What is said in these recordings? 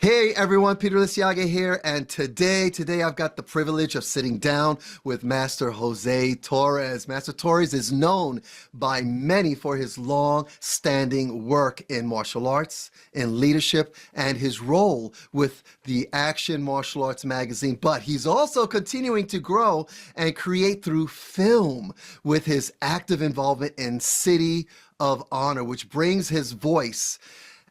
Hey everyone, Peter Lisiage here, and today I've got the privilege of sitting down with Master Jose Torres. Master Torres is known by many for his long-standing work in martial arts, in leadership, and his role with the Action Martial Arts magazine. But he's also continuing to grow and create through film with his active involvement in City of Honor, which brings his voice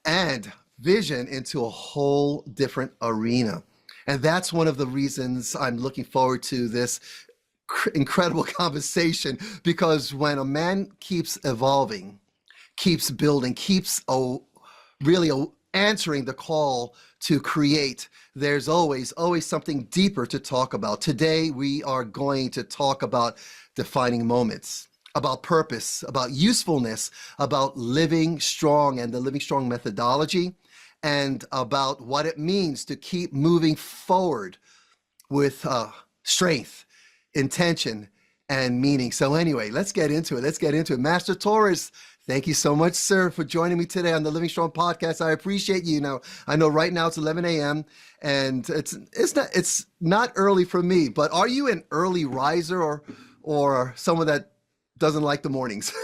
and vision into a whole different arena. And that's one of the reasons I'm looking forward to this incredible conversation, because when a man keeps evolving, keeps building, keeps answering the call to create, there's always something deeper to talk about. Today, we are going to talk about defining moments, about purpose, about usefulness, about living strong and the living strong methodology, and about what it means to keep moving forward with strength, intention, and meaning. So anyway, let's get into it. Let's get into it. Master Torres, thank you so much, sir, for joining me today on the Living Strong podcast. I appreciate you. Now, I know right now it's 11 a.m. and it's not early for me, but are you an early riser or someone that doesn't like the mornings?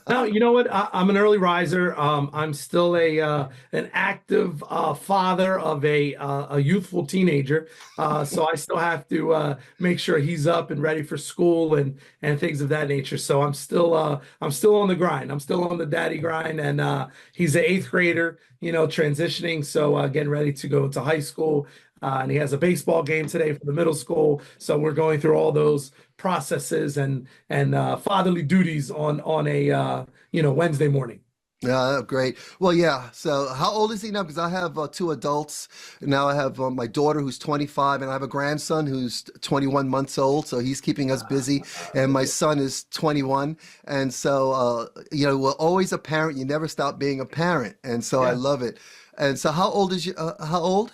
No, you know what? I'm an early riser. I'm still an active father of a youthful teenager, so I still have to make sure he's up and ready for school and things of that nature. So I'm still on the grind. I'm still on the daddy grind, and he's an eighth grader, transitioning, so getting ready to go to high school. And he has a baseball game today for the middle school, so we're going through all those processes and fatherly duties on a Wednesday morning. Yeah, great. Well, yeah. So how old is he now? Because I have two adults. Now I have my daughter who's 25, and I have a grandson who's 21 months old. So he's keeping us busy. And my son is 21. And so, we're always a parent. You never stop being a parent. And so I Yeah. love it. And so how old is you? How old?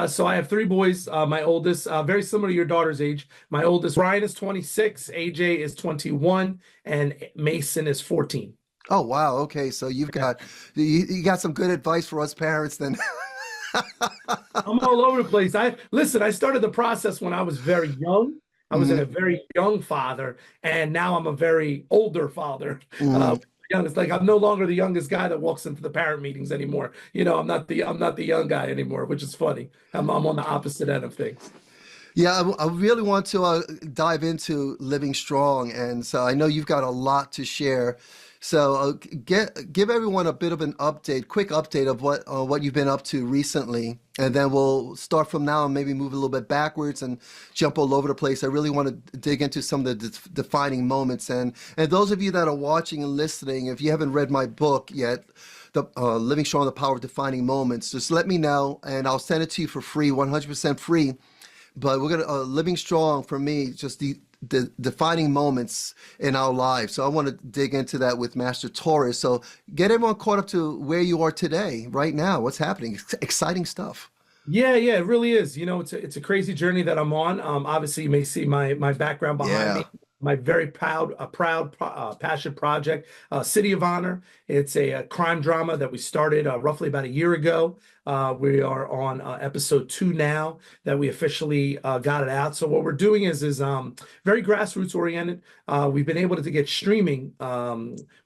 So I have three boys. My oldest, very similar to your daughter's age. My oldest, Ryan, is 26, AJ is 21, and Mason is 14. Oh, wow. Okay. So you got some good advice for us parents then. I'm all over the place. I started the process when I was very young. I was a Mhm, very young father, and now I'm a very older father. mhm. It's like I'm no longer the youngest guy that walks into the parent meetings anymore. I'm not the young guy anymore, which is funny. I'm on the opposite end of things. Yeah, I really want to dive into living strong, and so I know you've got a lot to share. So give everyone a bit of an update, quick update of what you've been up to recently, and then we'll start from now and maybe move a little bit backwards and jump all over the place. I really want to dig into some of the defining moments, and those of you that are watching and listening, if you haven't read my book yet, the Living Strong: The Power of Defining Moments, just let me know, and I'll send it to you for free, 100% free. But we're gonna living strong for me, just the defining moments in our lives. So I want to dig into that with Master Torres. So get everyone caught up to where you are today, right now. What's happening? Exciting stuff. Yeah, it really is. It's a crazy journey that I'm on. Obviously, you may see my background behind Yeah. me. My very proud passion project, City of Honor. It's a crime drama that we started roughly about a year ago. We are on episode 2 now that we officially got it out. So what we're doing is very grassroots oriented. We've been able to get streaming.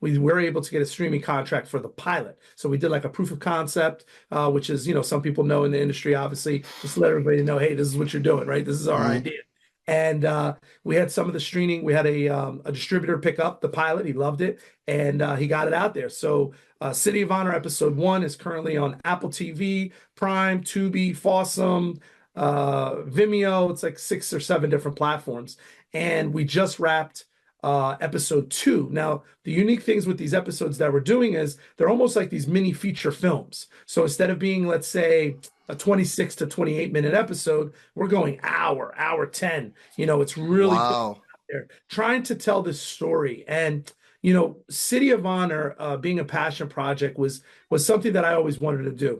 We were able to get a streaming contract for the pilot. So we did like a proof of concept, which is, some people know in the industry, obviously, just to let everybody know, hey, this is what you're doing, right? This is our Mhm. idea. And we had some of the streaming. We had a distributor pick up the pilot. He loved it, and he got it out there. So City of Honor episode 1 is currently on Apple TV, Prime, Tubi, Fawsome, Vimeo. It's like 6 or 7 different platforms. And we just wrapped episode 2. Now, the unique things with these episodes that we're doing is they're almost like these mini feature films. So instead of being, let's say, a 26 to 28-minute episode, we're going hour 10. It's really put Wow. there trying to tell this story. And City of Honor, being a passion project, was something that I always wanted to do.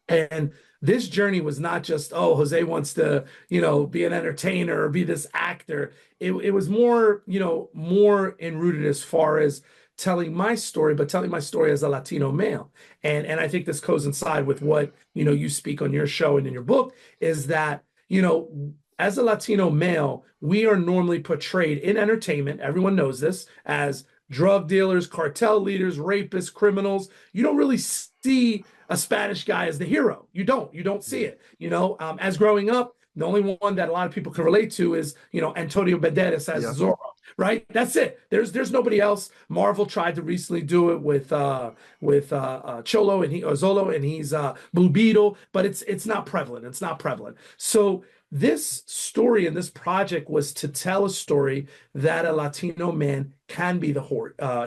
And this journey was not just, oh, Jose wants to, be an entertainer or be this actor. It was more, more enrooted as far as telling my story, but telling my story as a Latino male. And I think this coincides with what, you speak on your show and in your book, is that, as a Latino male, we are normally portrayed in entertainment, everyone knows this, as drug dealers, cartel leaders, rapists, criminals. You don't really see a Spanish guy as the hero. You don't see it. As growing up, the only one that a lot of people can relate to is, Antonio Banderas as Yeah. Zorro, right? That's it. There's nobody else. Marvel tried to recently do it with Cholo and Zolo, and he's Blue Beetle, but it's not prevalent. It's not prevalent. So this story and this project was to tell a story that a Latino man can be the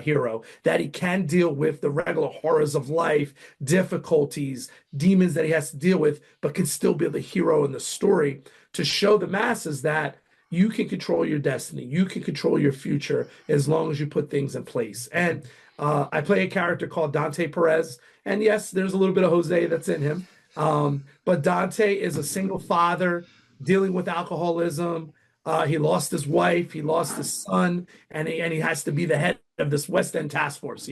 hero, that he can deal with the regular horrors of life, difficulties, demons that he has to deal with, but can still be the hero in the story, to show the masses that you can control your destiny, you can control your future as long as you put things in place. And I play a character called Dante Perez, and yes, there's a little bit of Jose that's in him. But Dante is a single father dealing with alcoholism. He lost his wife, he lost his son, and he has to be the head of this West End task force,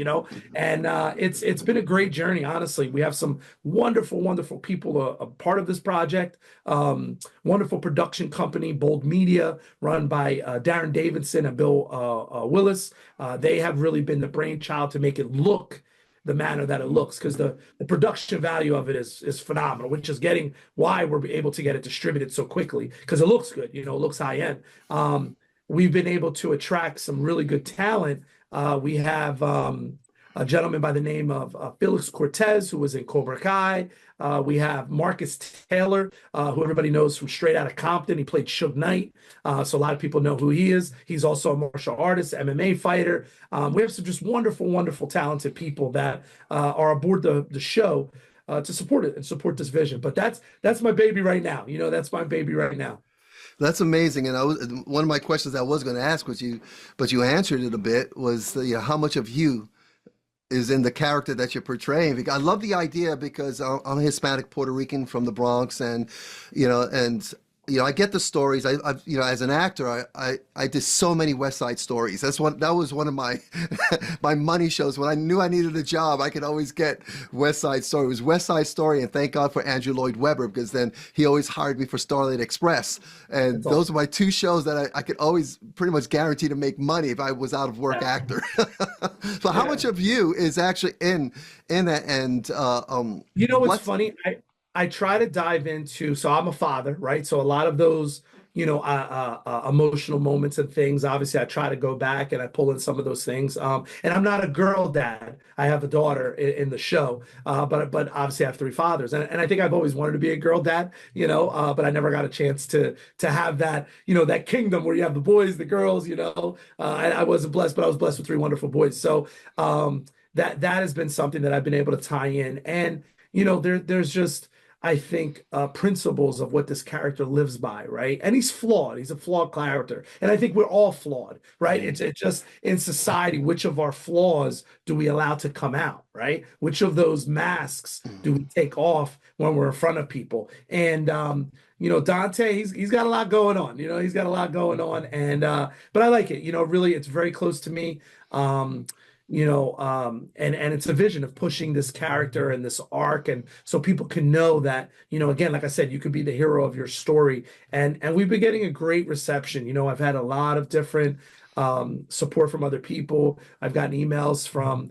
And it's been a great journey, honestly. We have some wonderful, wonderful people a part of this project. Wonderful production company, Bold Media, run by Darren Davidson and Bill Willis. They have really been the brainchild to make it look the manner that it looks, because the production value of it is phenomenal, which is getting why we're able to get it distributed so quickly, because it looks good, it looks high end. We've been able to attract some really good talent. We have a gentleman by the name of Felix Cortez, who was in Cobra Kai. We have Marcus Taylor, who everybody knows from Straight Outta Compton. He played Suge Knight, so a lot of people know who he is. He's also a martial artist, MMA fighter. We have some just wonderful, wonderful, talented people that are aboard the show to support it and support this vision. But that's my baby right now. That's my baby right now. That's amazing. And one of my questions I was going to ask was but you answered it a bit, was how much of you is in the character that you're portraying. I love the idea because I'm Hispanic Puerto Rican from the Bronx, and I get the stories. As an actor, I did so many West Side Stories. That was one of my my money shows. When I knew I needed a job, I could always get West Side Story. It was West Side Story, and thank God for Andrew Lloyd Webber, because then he always hired me for Starlight Express. And those are my two shows that I could always pretty much guarantee to make money if I was out of work actor. So how much of you is actually in that? And What's funny? I try to dive into, so I'm a father, right? So a lot of those, emotional moments and things, obviously I try to go back and I pull in some of those things. And I'm not a girl dad. I have a daughter in the show, but obviously I have three fathers. And I think I've always wanted to be a girl dad, but I never got a chance to have that, that kingdom where you have the boys, the girls, I wasn't blessed, but I was blessed with three wonderful boys. So that has been something that I've been able to tie in. And, there's just, I think, principles of what this character lives by, right? And he's flawed. He's a flawed character. And I think we're all flawed, right? It's just in society, which of our flaws do we allow to come out, right? Which of those masks do we take off when we're in front of people? And, Dante, he's got a lot going on, he's got a lot going on. And, but I like it, really, it's very close to me. And it's a vision of pushing this character and this arc, and so people can know that, again, like I said, you could be the hero of your story. And we've been getting a great reception. I've had a lot of different support from other people. I've gotten emails from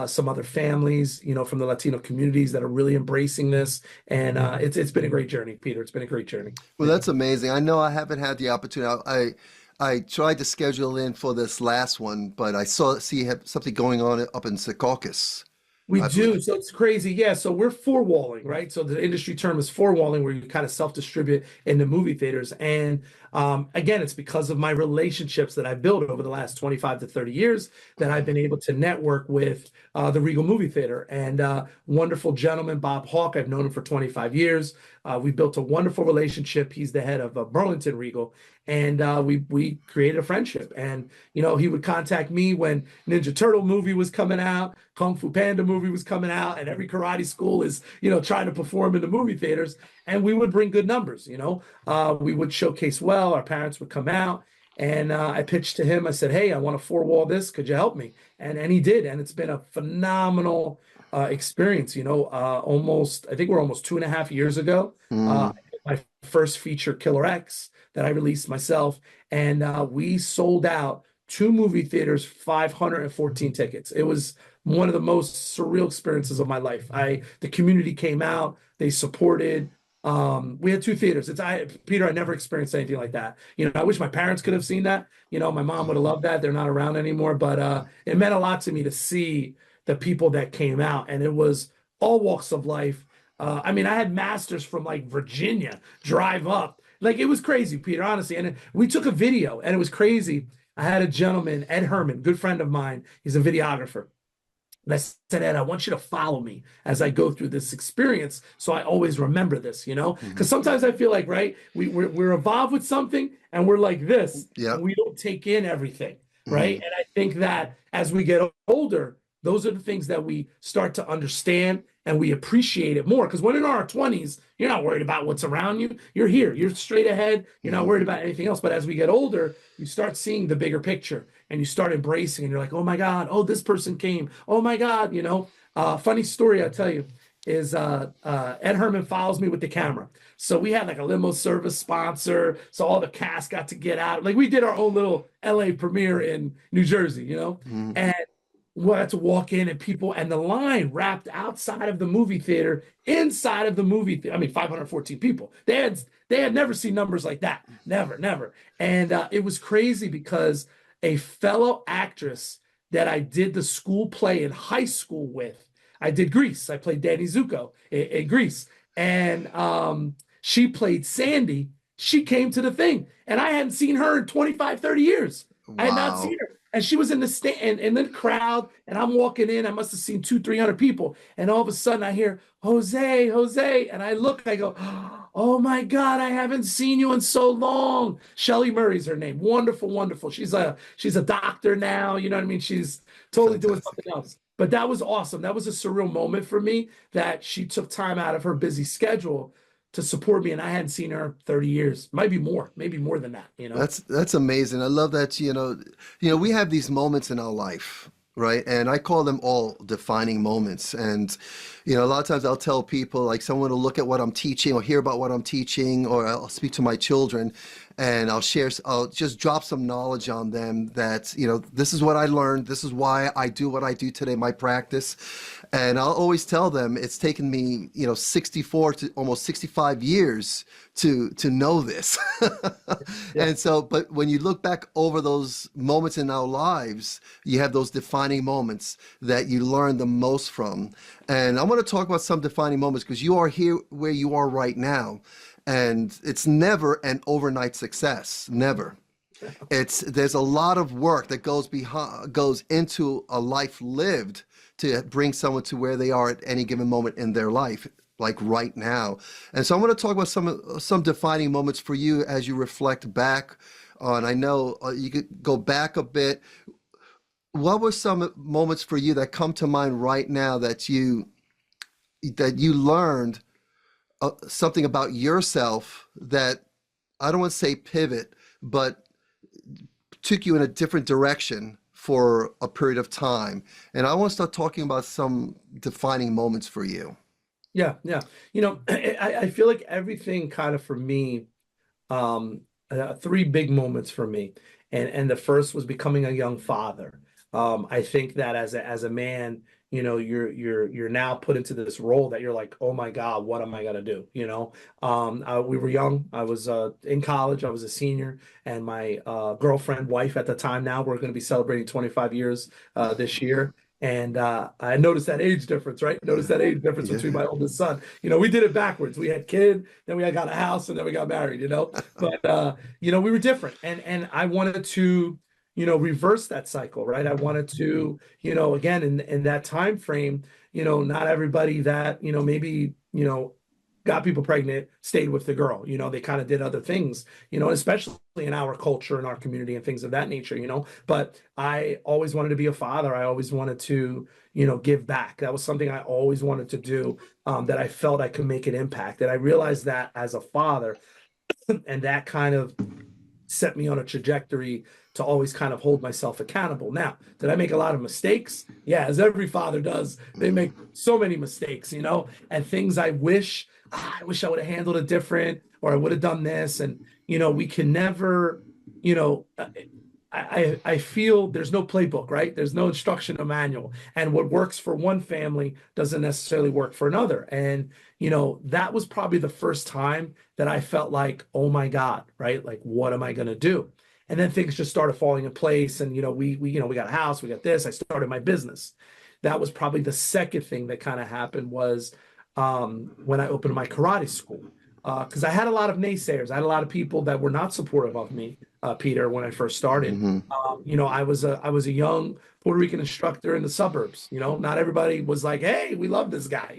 some other families, from the Latino communities that are really embracing this. And it's been a great journey, Peter. It's been a great journey. Well, that's amazing. I know I haven't had the opportunity. I tried to schedule in for this last one, but I see you have something going on up in Secaucus. We I do. believe. So it's crazy. Yeah. So we're four-walling, right? So the industry term is four-walling, where you kind of self-distribute in the movie theaters. And again, it's because of my relationships that I've built over the last 25 to 30 years that I've been able to network with the Regal Movie Theater. And wonderful gentleman, Bob Hawk, I've known him for 25 years. We built a wonderful relationship. He's the head of Burlington Regal. And we created a friendship. And, he would contact me when Ninja Turtle movie was coming out, Kung Fu Panda movie was coming out, and every karate school is, trying to perform in the movie theaters. And we would bring good numbers, we would showcase well, our parents would come out. And I pitched to him. I said, "Hey, I want to four wall this. Could you help me?" And he did. And it's been a phenomenal experience. Almost I think we're almost 2.5 years ago. Mm, I did my first feature, Killer X, that I released myself, and we sold out two movie theaters, 514 tickets. It was one of the most surreal experiences of my life. The community came out, they supported. We had two theaters. Peter, I never experienced anything like that. I wish my parents could have seen that. My mom would have loved that. They're not around anymore, but it meant a lot to me to see the people that came out, and it was all walks of life. I mean, I had masters from like Virginia drive up. Like it was crazy, Peter, honestly. And we took a video, and it was crazy. I had a gentleman, Ed Herman, good friend of mine. He's a videographer. And I said, Ed, I want you to follow me as I go through this experience, so I always remember this, mhm. because sometimes I feel like, right, we're involved with something and we're like this, Yeah. and we don't take in everything, right? Mhm. And I think that as we get older, those are the things that we start to understand and we appreciate it more. Because when in our 20s, you're not worried about what's around you. You're here, you're straight ahead, you're not Mhm. worried about anything else. But as we get older, you start seeing the bigger picture and you start embracing, and you're like, oh my God, oh, this person came. Oh my God, funny story I'll tell you is Ed Herman follows me with the camera. So we had like a limo service sponsor. So all the cast got to get out. Like we did our own little LA premiere in New Jersey, Mhm. and we had to walk in, and people, and the line wrapped outside of the movie theater, inside of the movie theater. I mean, 514 people. They had never seen numbers like that. Never, never. And it was crazy because a fellow actress that I did the school play in high school with, I did Grease. I played Danny Zuko in Grease. And she played Sandy. She came to the thing, and I hadn't seen her in 25, 30 years. I had not seen Wow. her. And she was in the stand in the crowd, and I'm walking in. I must have seen 300 people. And all of a sudden I hear, Jose, Jose. And I look, I go, oh my God, I haven't seen you in so long. Shelly Murray's her name. Wonderful, wonderful. She's a doctor now. You know what I mean? She's totally doing Fantastic. something else. But that was awesome. That was a surreal moment for me that she took time out of her busy schedule to support me. And I hadn't seen her 30 years, maybe more than that. That's amazing. I love that, we have these moments in our life, right? And I call them all defining moments. And, a lot of times I'll tell people, like someone will look at what I'm teaching or hear about what I'm teaching, or I'll speak to my children and I'll just drop some knowledge on them that, this is what I learned. This is why I do what I do today, my practice. And I'll always tell them it's taken me, 64 to almost 65 years to know this. Yeah. And so, but when you look back over those moments in our lives, you have those defining moments that you learn the most from. And I want to talk about some defining moments because you are here where you are right now. And it's never an overnight success, never. There's a lot of work that goes into a life lived to bring someone to where they are at any given moment in their life, like right now. And so I want to talk about some defining moments for you as you reflect back on. I know you could go back a bit. What were some moments for you that come to mind right now that you learned something about yourself that I don't want to say pivot, but took you in a different direction for a period of time. And I want to start talking about some defining moments for you. Yeah, yeah. I feel like everything kind of for me, um, three big moments for me, and the first was becoming a young father. I think that as a man, you're now put into this role that you're like, oh my God, what am I gonna do? We were young. I was in college. I was a senior, and my girlfriend, wife at the time, now we're going to be celebrating 25 years this year. And I noticed that age difference, right? Noticed that age difference between Yeah. my oldest son. We did it backwards. We had kid, then we got a house, and then we got married. But we were different. And I wanted to, reverse that cycle, right? I wanted to, again, in that time frame, not everybody that, maybe, got people pregnant stayed with the girl. They kind of did other things, especially in our culture and our community and things of that nature. But I always wanted to be a father. I always wanted to, give back. That was something I always wanted to do, that I felt I could make an impact. And I realized that as a father, and that kind of set me on a trajectory to always kind of hold myself accountable. Now, did I make a lot of mistakes? Yeah, as every father does. They make so many mistakes, and things I wish I would have handled it different, or I would have done this. And, we can never, you know, I feel there's no playbook, right? There's no instructional manual. And what works for one family doesn't necessarily work for another. And, that was probably the first time that I felt like, oh my God, right? Like, what am I going to do? And then things just started falling in place. And, we got a house, we got this. I started my business. That was probably the second thing that kind of happened was when I opened my karate school. Because I had a lot of naysayers. I had a lot of people that were not supportive of me, Peter, when I first started. Hmm. I was a young Puerto Rican instructor in the suburbs. Not everybody was like, "Hey, we love this guy,"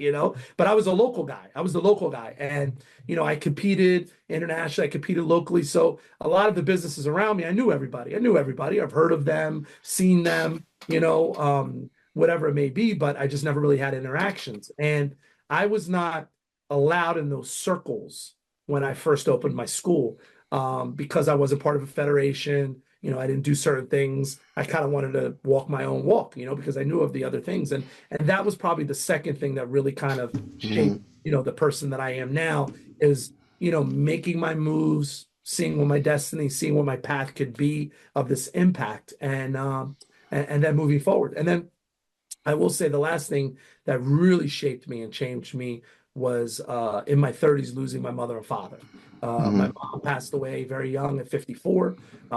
But I was a local guy. I was the local guy, and I competed internationally. I competed locally. So a lot of the businesses around me, I knew everybody. I've heard of them, seen them. Whatever it may be, but I just never really had interactions, and I was not allowed in those circles when I first opened my school because I wasn't part of a federation. I didn't do certain things. I kind of wanted to walk my own walk, because I knew of the other things, and that was probably the second thing that really kind of shaped, Hmm. the person that I am now is, making my moves, seeing what my destiny, seeing what my path could be of this impact, and then moving forward, and then I will say the last thing that really shaped me and changed me was in my 30s losing my mother and father. My Hmm. mom passed away very young at 54.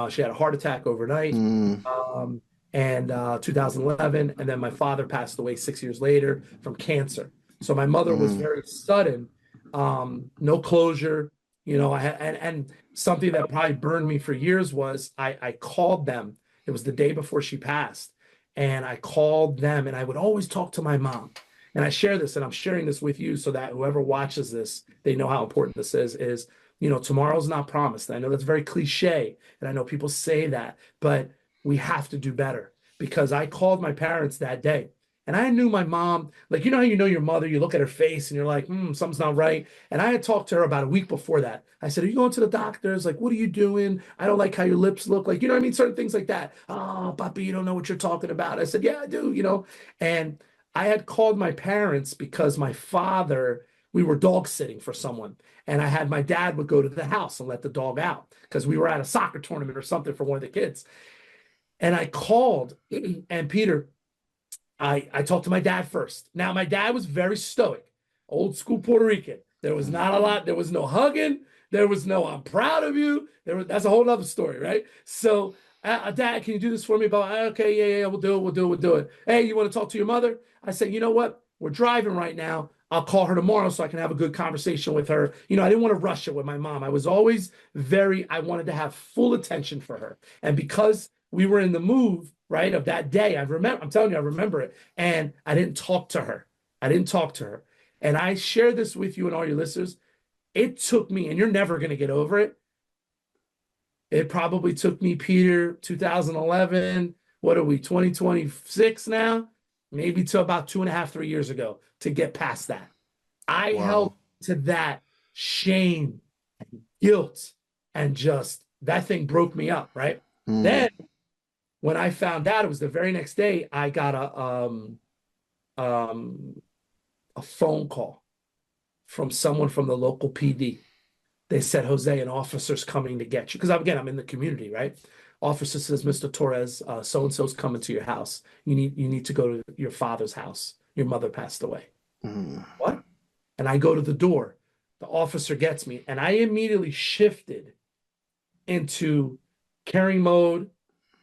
She had a heart attack overnight Hmm. um, and 2011. And then my father passed away 6 years later from cancer. So my mother was Hmm. very sudden, no closure. I had, and something that probably burned me for years was I called them. It was the day before she passed and I called them and I would always talk to my mom. And I share this and I'm sharing this with you so that whoever watches this, they know how important this is, tomorrow's not promised. I know that's very cliche and I know people say that, but we have to do better because I called my parents that day and I knew my mom, like, how you know your mother, you look at her face and you're like, something's not right. And I had talked to her about a week before that. I said, are you going to the doctors? Like, what are you doing? I don't like how your lips look. Like, what I mean? Certain things like that. Oh, Papi, you don't know what you're talking about. I said, yeah, I do. And I had called my parents because my father, we were dog sitting for someone. And I had my dad would go to the house and let the dog out because we were at a soccer tournament or something for one of the kids. And I called and Peter, I talked to my dad first. Now, my dad was very stoic, old school Puerto Rican. There was not a lot. There was no hugging. There was no, I'm proud of you. That's a whole other story, right? So, Dad, can you do this for me? But okay, yeah, we'll do it. We'll do it. Hey, you want to talk to your mother? I said, you know what? We're driving right now. I'll call her tomorrow so I can have a good conversation with her. I didn't want to rush it with my mom. I was always I wanted to have full attention for her. And because we were in the move, right, of that day. I'm telling you, I remember it. And I didn't talk to her. And I share this with you and all your listeners. It took me, and you're never going to get over it. It probably took me, Peter, 2011. What are we, 2026 now? Maybe to about 2.5, 3 years ago to get past that. I held Wow. to that shame, guilt, and just that thing broke me up, right? Hmm. Then when I found out, it was the very next day, I got a phone call from someone from the local PD. They said, Jose, an officer's coming to get you. Because again, I'm in the community, right? Officer says, Mr. Torres, so and so's coming to your house. You need to go to your father's house. Your mother passed away. Hmm. What? And I go to the door. The officer gets me, and I immediately shifted into caring mode.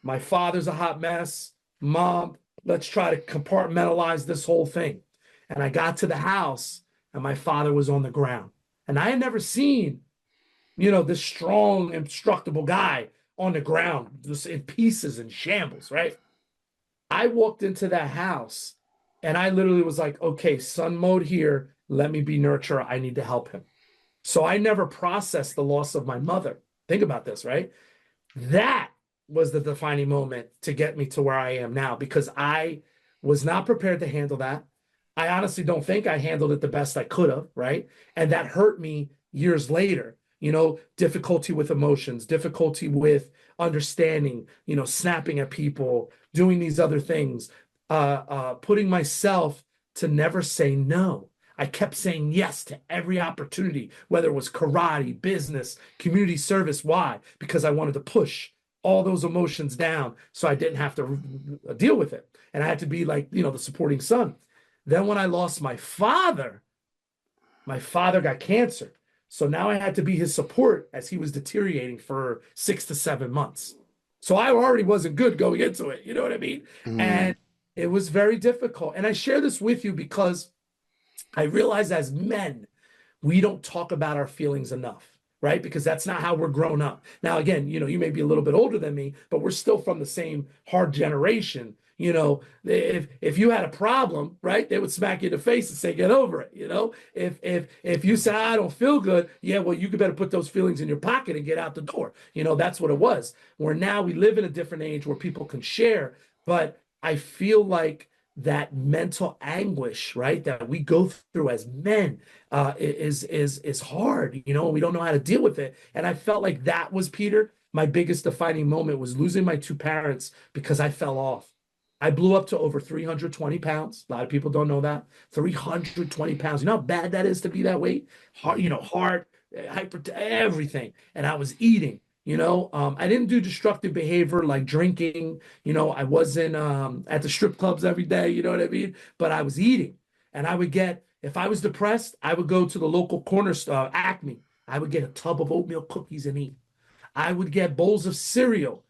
My father's a hot mess. Mom, let's try to compartmentalize this whole thing. And I got to the house and my father was on the ground. And I had never seen, this strong, indestructible guy on the ground, just in pieces and shambles, right? I walked into that house and I literally was like, okay, son mode here. Let me be nurturer. I need to help him. So I never processed the loss of my mother. Think about this, right? That was the defining moment to get me to where I am now because I was not prepared to handle that. I honestly don't think I handled it the best I could have, right? And that hurt me years later. difficulty with emotions, difficulty with understanding, snapping at people, doing these other things, putting myself to never say no. I kept saying yes to every opportunity, whether it was karate, business, community service. Why? Because I wanted to push all those emotions down so I didn't have to deal with it. And I had to be like, the supporting son. Then when I lost my father got cancer. So now I had to be his support as he was deteriorating for 6 to 7 months. So I already wasn't good going into it. You know what I mean? Mm, And it was very difficult. And I share this with you because I realize as men, we don't talk about our feelings enough, right? Because that's not how we're grown up. Now, again, you may be a little bit older than me, but we're still from the same hard generation. If you had a problem, right, they would smack you in the face and say, get over it. If you say, I don't feel good, yeah, well, you could better put those feelings in your pocket and get out the door. That's what it was. Where now we live in a different age where people can share, but I feel like that mental anguish, right, that we go through as men is hard. We don't know how to deal with it. And I felt like that was, Peter, my biggest defining moment was losing my two parents because I fell off. I blew up to over 320 pounds. A lot of people don't know that. 320 pounds. You know how bad that is to be that weight? Heart, hyper, everything. And I was eating. I didn't do destructive behavior like drinking. I wasn't at the strip clubs every day. You know what I mean? But I was eating. And if I was depressed, I would go to the local corner store, Acme. I would get a tub of oatmeal cookies and eat. I would get bowls of cereal,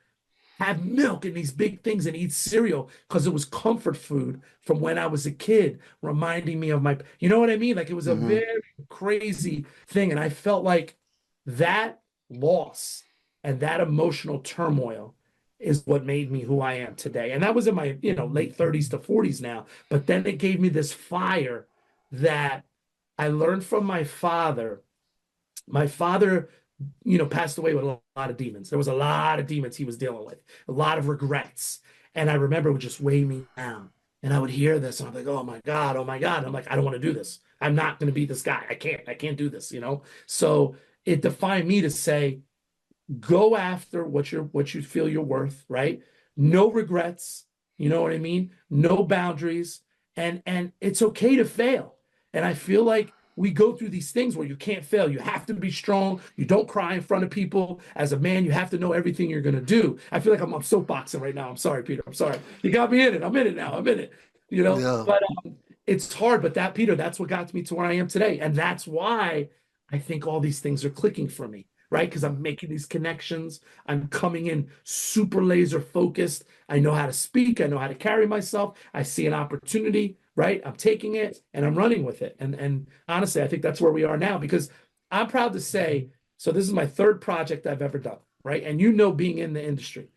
have milk and these big things and eat cereal because it was comfort food from when I was a kid, reminding me of you know what I mean? Like it was a hmm very crazy thing. And I felt like that loss and that emotional turmoil is what made me who I am today. And that was in my, late 30s to 40s now. But then it gave me this fire that I learned from my father. My father passed away with a lot of demons. There was a lot of demons he was dealing with, a lot of regrets. And I remember it would just weigh me down. And I would hear this and I'm like, oh my God, oh my God. And I'm like, I don't want to do this. I'm not going to be this guy. I can't do this. So it defined me to say, go after what you feel you're worth, right? No regrets, you know what I mean? No boundaries. And it's okay to fail. And I feel like we go through these things where you can't fail. You have to be strong. You don't cry in front of people. As a man, you have to know everything you're going to do. I feel like I'm soapboxing right now. I'm sorry, Peter. I'm sorry. You got me in it. I'm in it now. I'm in it. yeah. But it's hard. But Peter, that's what got me to where I am today. And that's why I think all these things are clicking for me, right? Because I'm making these connections. I'm coming in super laser focused. I know how to speak. I know how to carry myself. I see an opportunity, right? I'm taking it and I'm running with it. And honestly, I think that's where we are now because I'm proud to say, so this is my third project I've ever done, right? And being in the industry,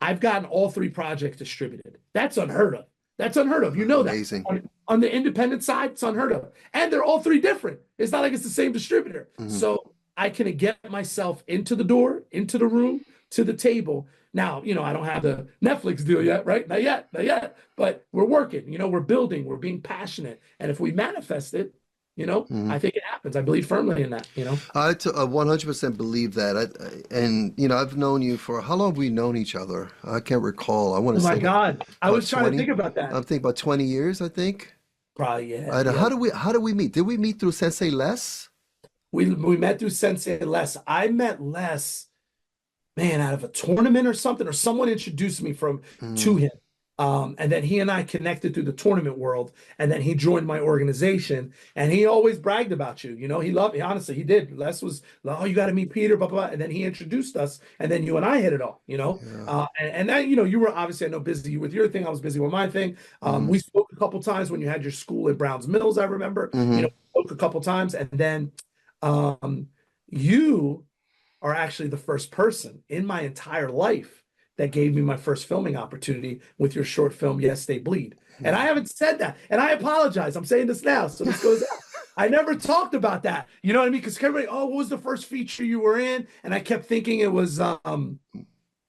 I've gotten all three projects distributed. That's unheard of. That's unheard of. You know that. Amazing. On the independent side, it's unheard of. And they're all three different. It's not like it's the same distributor. hmm So I can get myself into the door, into the room, to the table. Now, I don't have the Netflix deal yet, right? Not yet, not yet. But we're working, we're building, we're being passionate. And if we manifest it, hmm I think it happens. I believe firmly in that. I 100% believe that. And, I've known you for how long have we known each other? I can't recall. I want Oh to my say God. I about was trying to think 20. about that. I'm thinking about 20 years, I think. Probably, yeah, And yeah. how do we meet? Did we meet through Sensei Les? We met through Sensei Les. I met Les, man, out of a tournament or something, or someone introduced me to Mm, him. And then he and I connected through the tournament world, and then he joined my organization. And he always bragged about you. He loved me. Honestly, he did. Les was, oh, you got to meet Peter, blah, blah, blah. And then he introduced us, and then you and I hit it off. yeah. And then, you were obviously, I know, busy with your thing. I was busy with my thing. hmm We spoke a couple times when you had your school at Browns Mills, I remember. hmm Spoke a couple times, and then um, you are actually the first person in my entire life that gave me my first filming opportunity with your short film, Yes, They Bleed. And I haven't said that. And I apologize. I'm saying this now. So this goes out. I never talked about that. You know what I mean? Because everybody, oh, what was the first feature you were in? And I kept thinking it was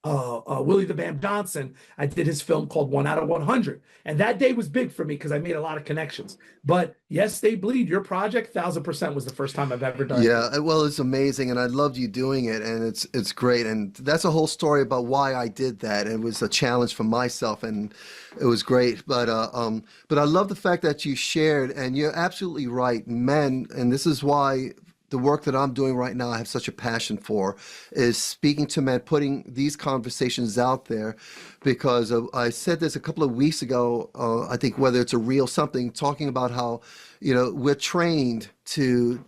Willie the Bam Johnson, I did his film called 1 out of 100. And that day was big for me because I made a lot of connections. But Yes, They Bleed, your project, 1000% was the first time I've ever directed. Yeah, well, it's amazing, and I loved you doing it, and it's great, and that's a whole story about why I did that. It was a challenge for myself, and it was great. But I love the fact that you shared, and you're absolutely right, men, and this is why the work that I'm doing right now, I have such a passion for, is speaking to men, putting these conversations out there, because I said this a couple of weeks ago. I think whether it's a real something, talking about how, we're trained to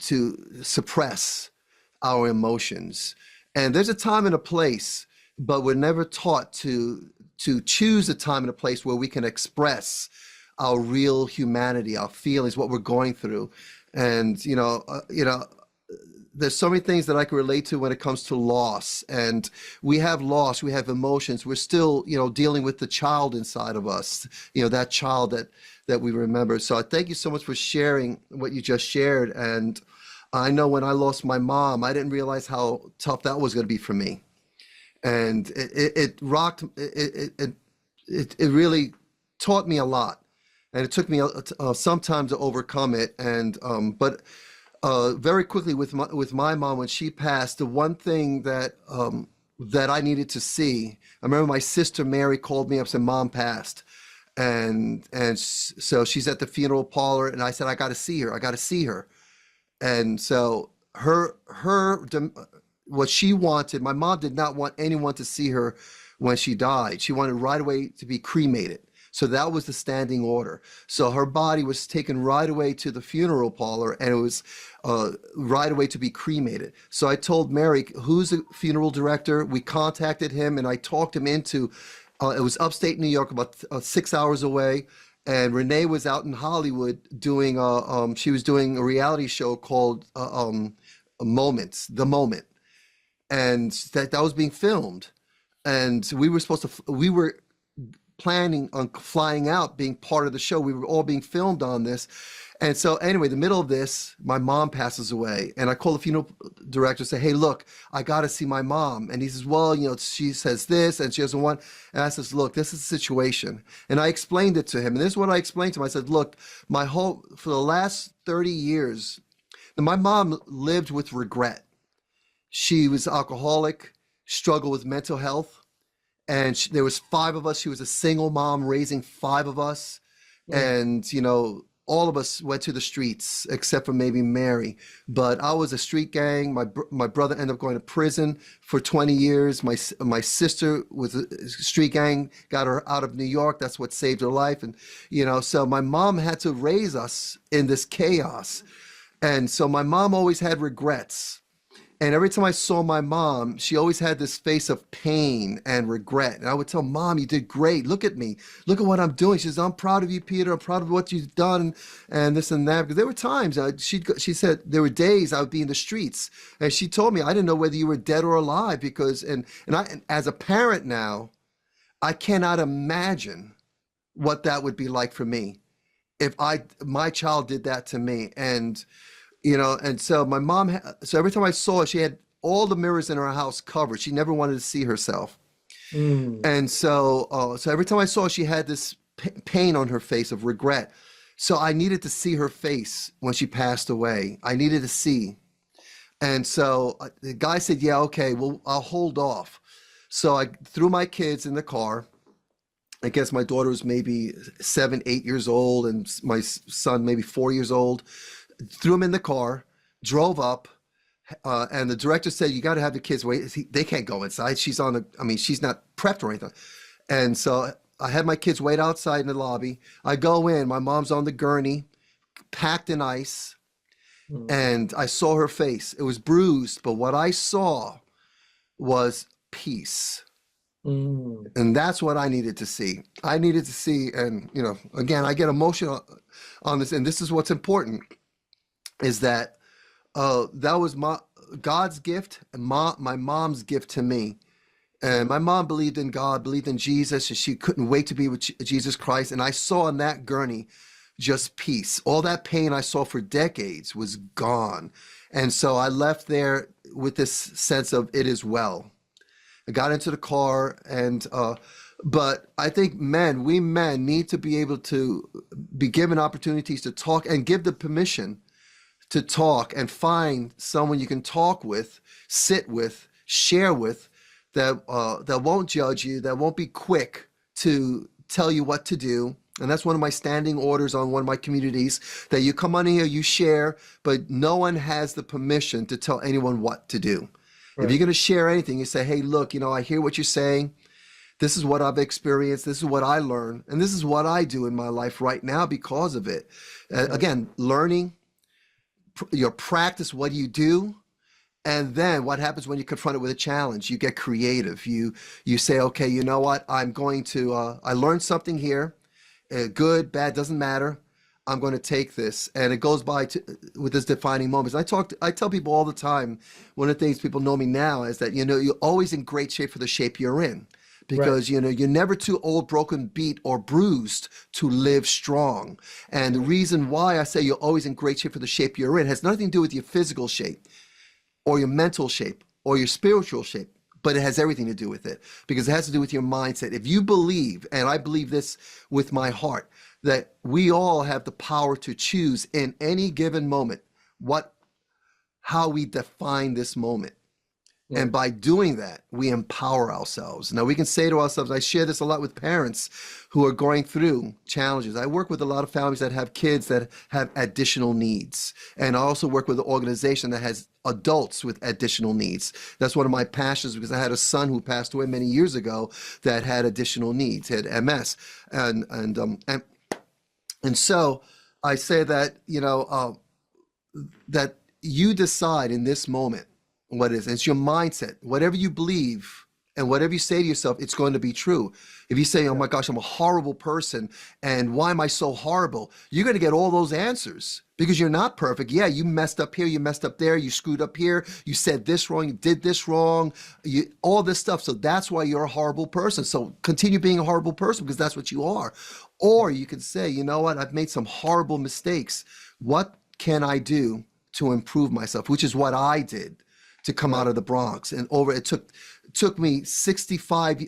suppress our emotions, and there's a time and a place, but we're never taught to choose a time and a place where we can express our real humanity, our feelings, what we're going through, and there's so many things that I can relate to when it comes to loss. And we have loss, we have emotions. We're still, dealing with the child inside of us, that child that we remember. So I thank you so much for sharing what you just shared. And I know when I lost my mom, I didn't realize how tough that was going to be for me. And it rocked, it really taught me a lot. And it took me some time to overcome it. But very quickly with my mom, when she passed, the one thing that I needed to see, I remember my sister Mary called me up and said, "Mom passed," so she's at the funeral parlor, and I said, "I got to see her. I got to see her." And so what she wanted, my mom did not want anyone to see her when she died. She wanted right away to be cremated. So that was the standing order. So her body was taken right away to the funeral parlor, and it was right away to be cremated. So I told Mary, who's the funeral director? We contacted him, and I talked him into, it was upstate New York, about 6 hours away. And Renee was out in Hollywood doing, she was doing a reality show called Moments, The Moment. And that was being filmed. And we were planning on flying out, being part of the show. We were all being filmed on this. And so anyway, the middle of this, my mom passes away, and I call the funeral director and say, "Hey, look, I got to see my mom." And he says, "Well, she says this and she doesn't want," and I says, "Look, this is the situation." And I explained it to him. And this is what I explained to him. I said, "Look, for the last 30 years, my mom lived with regret. She was alcoholic, struggled with mental health. And there was five of us. She was a single mom raising five of us. And, all of us went to the streets except for maybe Mary. But I was a street gang. My brother ended up going to prison for 20 years. My sister was a street gang, got her out of New York. That's what saved her life. And, so my mom had to raise us in this chaos. And so my mom always had regrets. And every time I saw my mom, she always had this face of pain and regret. And I would tell Mom, "You did great. Look at me. Look at what I'm doing." She says, "I'm proud of you, Peter. I'm proud of what you've done," and this and that. Because there were times, she said, there were days I would be in the streets. And she told me, "I didn't know whether you were dead or alive," because, and as a parent now, I cannot imagine what that would be like for me if my child did that to me. And so my mom, so every time I saw her, she had all the mirrors in her house covered. She never wanted to see herself. And so every time I saw her, she had this pain on her face of regret. So I needed to see her face when she passed away. I needed to see. And so the guy said, "Yeah, okay, well, I'll hold off." So I threw my kids in the car. I guess my daughter was maybe 7, 8 years old, and my son maybe 4 years old. Threw him in the car, drove up, and the director said, "You got to have the kids wait. They can't go inside. She's not prepped or anything." And so I had my kids wait outside in the lobby. I go in, my mom's on the gurney, packed in ice, and I saw her face. It was bruised, but what I saw was peace. And that's what I needed to see. I needed to see, and again, I get emotional on this, and this is what's important. Is that that was God's gift and my mom's gift to me. And my mom believed in God, believed in Jesus, and she couldn't wait to be with Jesus Christ. And I saw on that gurney just peace. All that pain I saw for decades was gone. And so I left there with this sense of it is well. I got into the car, and but I think we men need to be able to be given opportunities to talk and give the permission to talk and find someone you can talk with, sit with, share with, that won't judge you, that won't be quick to tell you what to do. And that's one of my standing orders on one of my communities, that you come on here, you share, but no one has the permission to tell anyone what to do. If you're Right. going to share anything, you say, hey, look, I hear what you're saying. This is what I've experienced. This is what I learned. And this is what I do in my life right now because of it. Right. Again, learning, your practice, what do you do? And then what happens when you're confronted with a challenge? You get creative. You say, okay, you know what? I'm going to, I learned something here. Good, bad, doesn't matter. I'm going to take this. And it goes by with this defining moments. I tell people all the time, one of the things people know me now is that, you're always in great shape for the shape you're in. Right. Because, you're never too old, broken, beat, or bruised to live strong. And the reason why I say you're always in great shape for the shape you're in has nothing to do with your physical shape or your mental shape or your spiritual shape, but it has everything to do with it because it has to do with your mindset. If you believe, and I believe this with my heart, that we all have the power to choose in any given moment how we define this moment. And Right. by doing that, we empower ourselves. Now, we can say to ourselves, I share this a lot with parents who are going through challenges. I work with a lot of families that have kids that have additional needs. And I also work with an organization that has adults with additional needs. That's one of my passions because I had a son who passed away many years ago that had additional needs, had MS. And so I say that, that you decide in this moment what it is. It's your mindset. Whatever you believe and whatever you say to yourself, it's going to be true. If you say, oh Yeah. my gosh, I'm a horrible person, and why am I so horrible? You're going to get all those answers because you're not perfect. Yeah, you messed up here, you messed up there, you screwed up here, you said this wrong, you did this wrong, all this stuff. So that's why you're a horrible person. So continue being a horrible person because that's what you are. Or you can say, you know what, I've made some horrible mistakes. What can I do to improve myself? Which is what I did to come out Right. of the Bronx. And it took me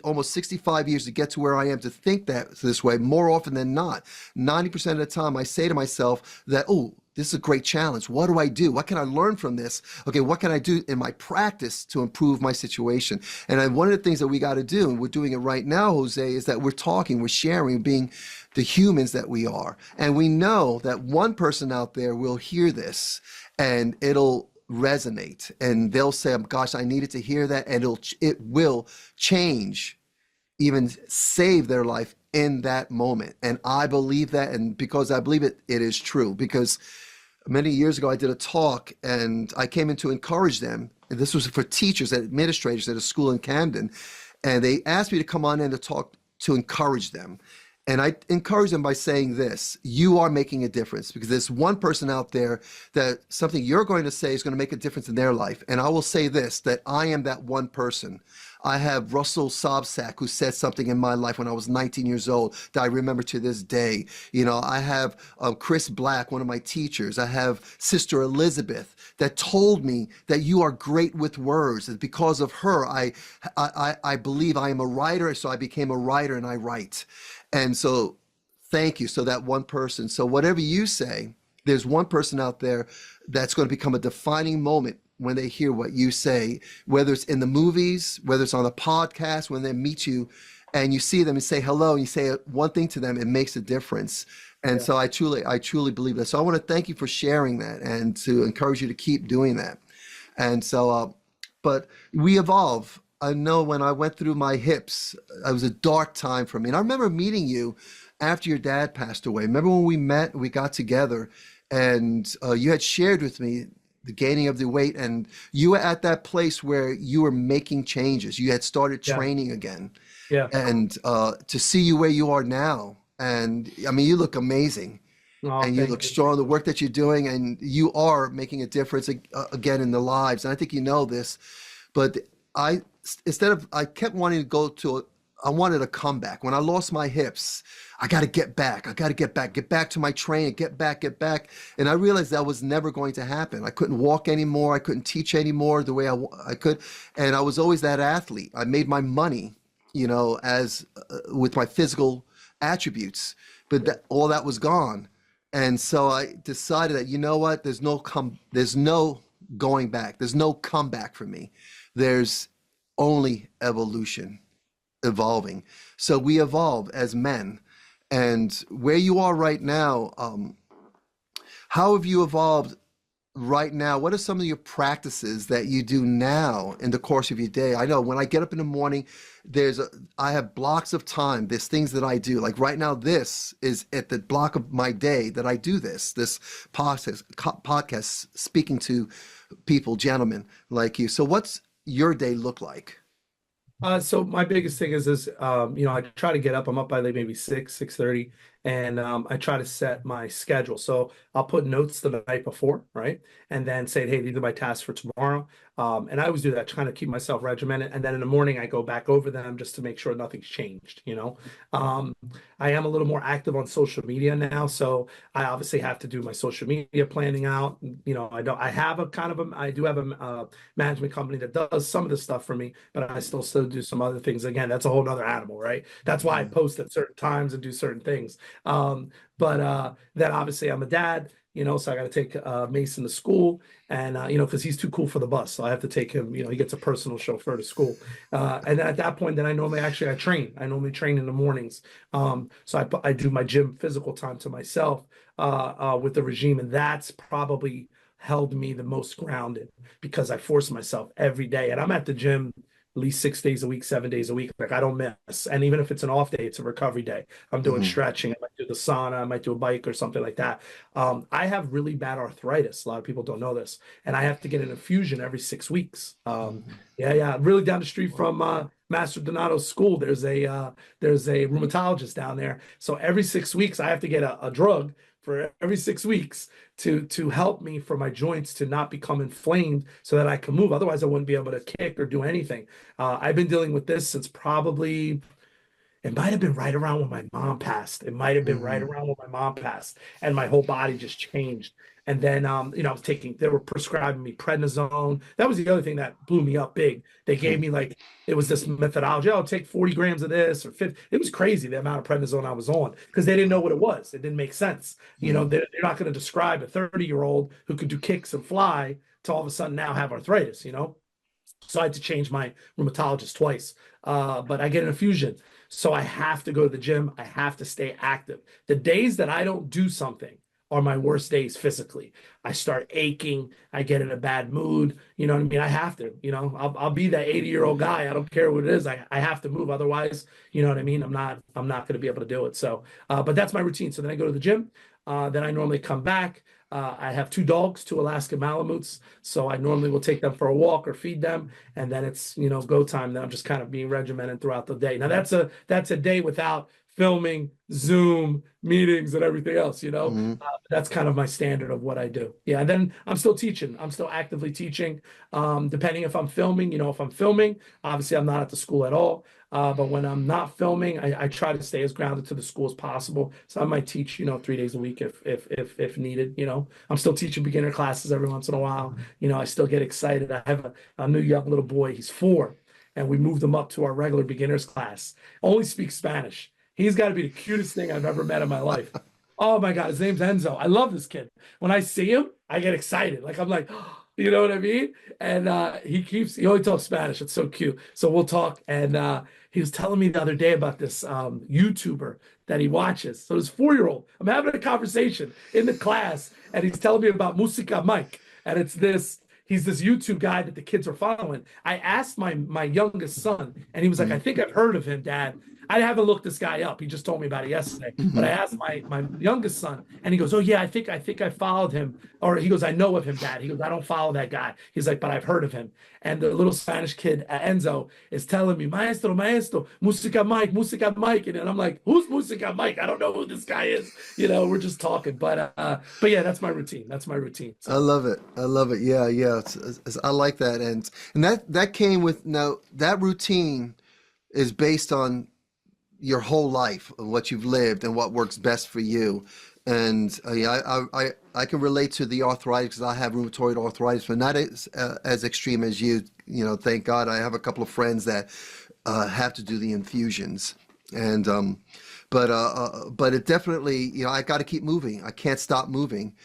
almost 65 years to get to where I am, to think that this way more often than not. 90% of the time I say to myself that, oh, this is a great challenge. What do I do? What can I learn from this? Okay, what can I do in my practice to improve my situation? And one of the things that we got to do, and we're doing it right now, Jose, is that we're talking, we're sharing, being the humans that we are. And we know that one person out there will hear this and it'll resonate and they'll say, gosh, I needed to hear that, and it will change, even save their life in that moment. And I believe that, and because I believe it, it is true. Because many years ago I did a talk and I came in to encourage them, and this was for teachers and administrators at a school in Camden, and they asked me to come on in to talk to encourage them. And I encourage them by saying this: you are making a difference, because there's one person out there that something you're going to say is going to make a difference in their life. And I will say this, that I am that one person. I have Russell Sobsack, who said something in my life when I was 19 years old that I remember to this day. I have Chris Black, one of my teachers. I have Sister Elizabeth that told me that you are great with words. And because of her, I believe I am a writer. So I became a writer and I write. And so thank you. So that one person. So whatever you say, there's one person out there that's going to become a defining moment when they hear what you say, whether it's in the movies, whether it's on a podcast, when they meet you and you see them and say hello and you say one thing to them, it makes a difference. And Yeah. so I truly believe that. So I want to thank you for sharing that and to encourage you to keep doing that. And so, but we evolve. I know when I went through my hips, it was a dark time for me. And I remember meeting you after your dad passed away. Remember when we met, we got together, and you had shared with me the gaining of the weight, and you were at that place where you were making changes. You had started Yeah. training again. Yeah. And to see you where you are now, and I mean, you look amazing Oh, and you look thank you. strong, the work that you're doing, and you are making a difference again in the lives. And I think you know this, but I kept wanting to go to I wanted a comeback. When I lost my hips, I got to get back. I got to get back to my training, get back. And I realized that was never going to happen. I couldn't walk anymore. I couldn't teach anymore the way I could. And I was always that athlete. I made my money, as with my physical attributes, but all that was gone. And so I decided that, you know what, there's no going back. There's no comeback for me. There's only evolution, evolving. So we evolve as men. And where you are right now, how have you evolved right now? What are some of your practices that you do now in the course of your day? I know when I get up in the morning, I have blocks of time. There's things that I do. Like right now, this is at the block of my day that I do this podcast, speaking to people, gentlemen like you. So what's your day look like? So my biggest thing is I try to get up. I'm up by like maybe 6:30, and I try to set my schedule. So I'll put notes the night before, right? And then say, hey, these are my tasks for tomorrow. And I always do that, trying to keep myself regimented. And then in the morning, I go back over them just to make sure nothing's changed. Um, I am a little more active on social media now, so I obviously have to do my social media planning out. I do have a management company that does some of the stuff for me, but I still do some other things. Again, that's a whole other animal, right? That's why I post at certain times and do certain things. But then obviously I'm a dad, so I got to take Mason to school, and because he's too cool for the bus, so I have to take him. He gets a personal chauffeur to school, and then at that point, then I train. I normally train in the mornings, so I do my gym physical time to myself with the regime, and that's probably held me the most grounded because I force myself every day, and I'm at the gym at least 6 days a week, 7 days a week. Like I don't miss. And even if it's an off day, it's a recovery day. I'm doing Hmm. stretching. I might do the sauna. I might do a bike or something like that. I have really bad arthritis. A lot of people don't know this. And I have to get an infusion every 6 weeks. Yeah. Really down the street from Master Donato's school, there's a rheumatologist down there. So every 6 weeks, I have to get a drug for every 6 weeks to help me for my joints to not become inflamed so that I can move. Otherwise, I wouldn't be able to kick or do anything. I've been dealing with this since probably it might have been right around when my mom passed. It might have been right Hmm. around when my mom passed, and my whole body just changed. And then, they were prescribing me prednisone. That was the other thing that blew me up big. They gave me like, it was this methodology. Oh, take 40 grams of this or 50. It was crazy the amount of prednisone I was on because they didn't know what it was. It didn't make sense. They're not going to describe a 30-year-old who could do kicks and fly to all of a sudden now have arthritis. So I had to change my rheumatologist twice. But I get an infusion. So I have to go to the gym. I have to stay active. The days that I don't do something are my worst days physically. I start aching. I get in a bad mood. You know what I mean? I have to, I'll be that 80-year-old guy. I don't care what it is. I have to move. Otherwise, you know what I mean? I'm not going to be able to do it. So, but that's my routine. So then I go to the gym. Then I normally come back. I have two dogs, two Alaska Malamutes. So I normally will take them for a walk or feed them. And then it's, go time. Then I'm just kind of being regimented throughout the day. Now that's a day without filming, Zoom, meetings, and everything else. Hmm. That's kind of my standard of what I do. Yeah. And then I'm still teaching. I'm still actively teaching. Depending if I'm filming, obviously I'm not at the school at all. But when I'm not filming, I try to stay as grounded to the school as possible. So I might teach, 3 days a week if needed. I'm still teaching beginner classes every once in a while. I still get excited. I have a new young little boy. He's 4, and we moved him up to our regular beginners class. Only speaks Spanish. He's got to be the cutest thing I've ever met in my life. Oh my God, his name's Enzo. I love this kid. When I see him, I get excited. Like I'm like, you know what I mean? And he only talks Spanish. It's so cute. So we'll talk. And he was telling me the other day about this YouTuber that he watches. So this 4-year-old, I'm having a conversation in the class, and he's telling me about Musica Mike. And he's this YouTube guy that the kids are following. I asked my youngest son, and he was like, I think I've heard of him, Dad. I haven't looked this guy up. He just told me about it yesterday. But I asked my youngest son, and he goes, "Oh yeah, I think I followed him." Or he goes, "I know of him, Dad." He goes, "I don't follow that guy." He's like, "But I've heard of him." And the little Spanish kid, Enzo, is telling me, "Maestro, Musica Mike," and I'm like, "Who's Musica Mike? I don't know who this guy is." We're just talking. But yeah, that's my routine. That's my routine. I So. love it. I love it. Yeah, yeah. I like that, and that came with now that routine is based on your whole life, what you've lived and what works best for you. And yeah, I can relate to the arthritis because I have rheumatoid arthritis, but not as extreme as you. You know, thank God I have a couple of friends that have to do the infusions. And but it definitely, you know, I got to keep moving. I can't stop moving.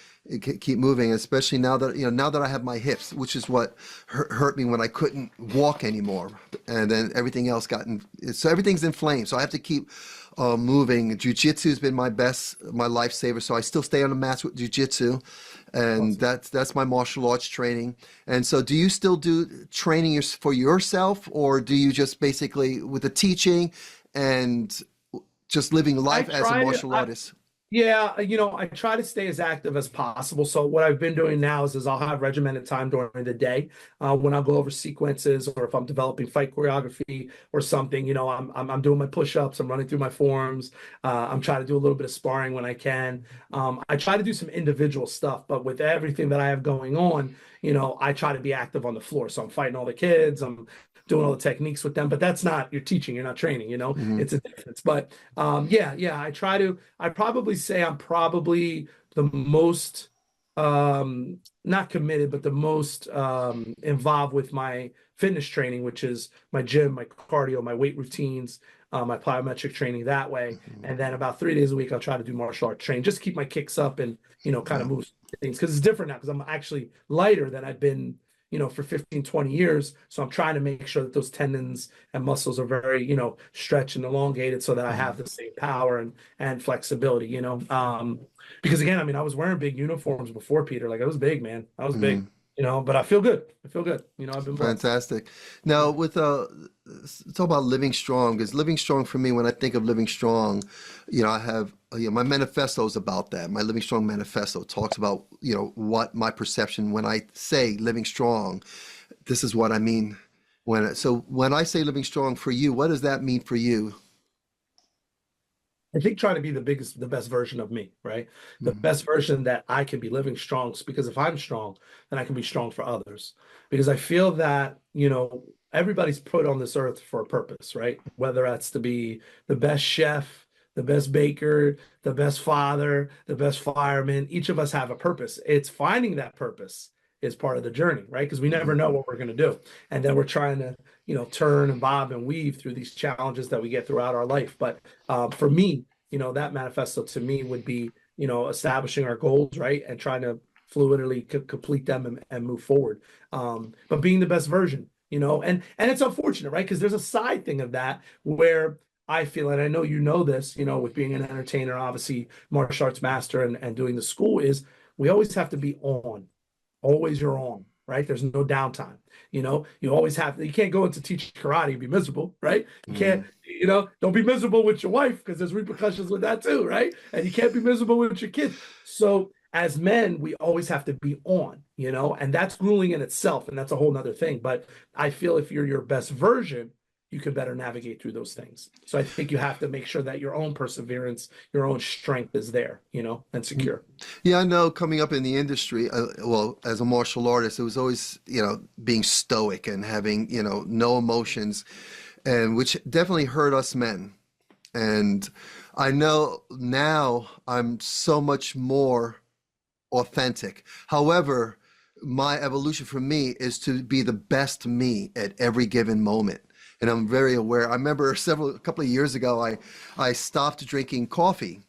Keep moving, especially now that, you know, now that I have my hips, which is what hurt me when I couldn't walk anymore, and then everything else so everything's inflamed. So I have to keep moving. Jiu-jitsu has been my lifesaver. So I still stay on the mats with jiu-jitsu, and Awesome. that's my martial arts training. And so, do you still do training for yourself, or do you just basically with the teaching and just living I life as a try to. martial artist? Yeah, I try to stay as active as possible. So what I've been doing now is I'll have regimented time during the day when I'll go over sequences, or if I'm developing fight choreography or something. I'm doing my push-ups, I'm running through my forms. I'm trying to do a little bit of sparring when I can. I try to do some individual stuff, but with everything that I have going on, I try to be active on the floor. So I'm fighting all the kids, I'm doing all the techniques with them, but that's not, you're teaching, you're not training, Hmm. it's a difference. But yeah, I probably say I'm probably the most not committed, but the most involved with my fitness training, which is my gym, my cardio, my weight routines, my plyometric training that way. And then about 3 days a week, I'll try to do martial arts training, just keep my kicks up and, kind of Yeah. move things because it's different now because I'm actually lighter than I've been, for 15, 20 years. So I'm trying to make sure that those tendons and muscles are very, stretched and elongated so that I have the same power and flexibility, because again, I mean, I was wearing big uniforms before, Peter. Like I was big, man. I was big, Hmm. but I feel good. I feel good. I've been blessed. Fantastic. Now, with talk about living strong, because living strong for me, when I think of living strong, I have my manifesto is about that. My Living Strong manifesto talks about what my perception when I say living strong. This is what I mean when I say living strong for you. What does that mean for you? I think trying to be the best version of me, right? The Mhm. best version that I can be living strong. Because if I'm strong, then I can be strong for others. Because I feel that, everybody's put on this earth for a purpose, right? Whether that's to be the best chef, the best baker, the best father, the best fireman. Each of us have a purpose. It's finding that purpose is part of the journey, right? Because we never Mhm. know what we're going to do. And then we're trying to, turn and bob and weave through these challenges that we get throughout our life. But for me, that manifesto to me would be, establishing our goals, right, and trying to fluidly complete them and move forward. But being the best version, and it's unfortunate, right, because there's a side thing of that where I feel, and I know this, with being an entertainer, obviously martial arts master and doing the school is we always have to be on. Always you're on, right? There's no downtime. You always have, you can't go into teach karate and be miserable, right? You can't, Mhm. don't be miserable with your wife because there's repercussions with that too, right? And you can't be miserable with your kids. So as men, we always have to be on, and that's grueling in itself. And that's a whole nother thing. But I feel if you're your best version, you can better navigate through those things. So I think you have to make sure that your own perseverance, your own strength is there, and secure. Yeah, I know coming up in the industry, well, as a martial artist, it was always, being stoic and having, no emotions, and which definitely hurt us men. And I know now I'm so much more authentic. However, my evolution for me is to be the best me at every given moment. And I'm very aware. I remember a couple of years ago, I stopped drinking coffee,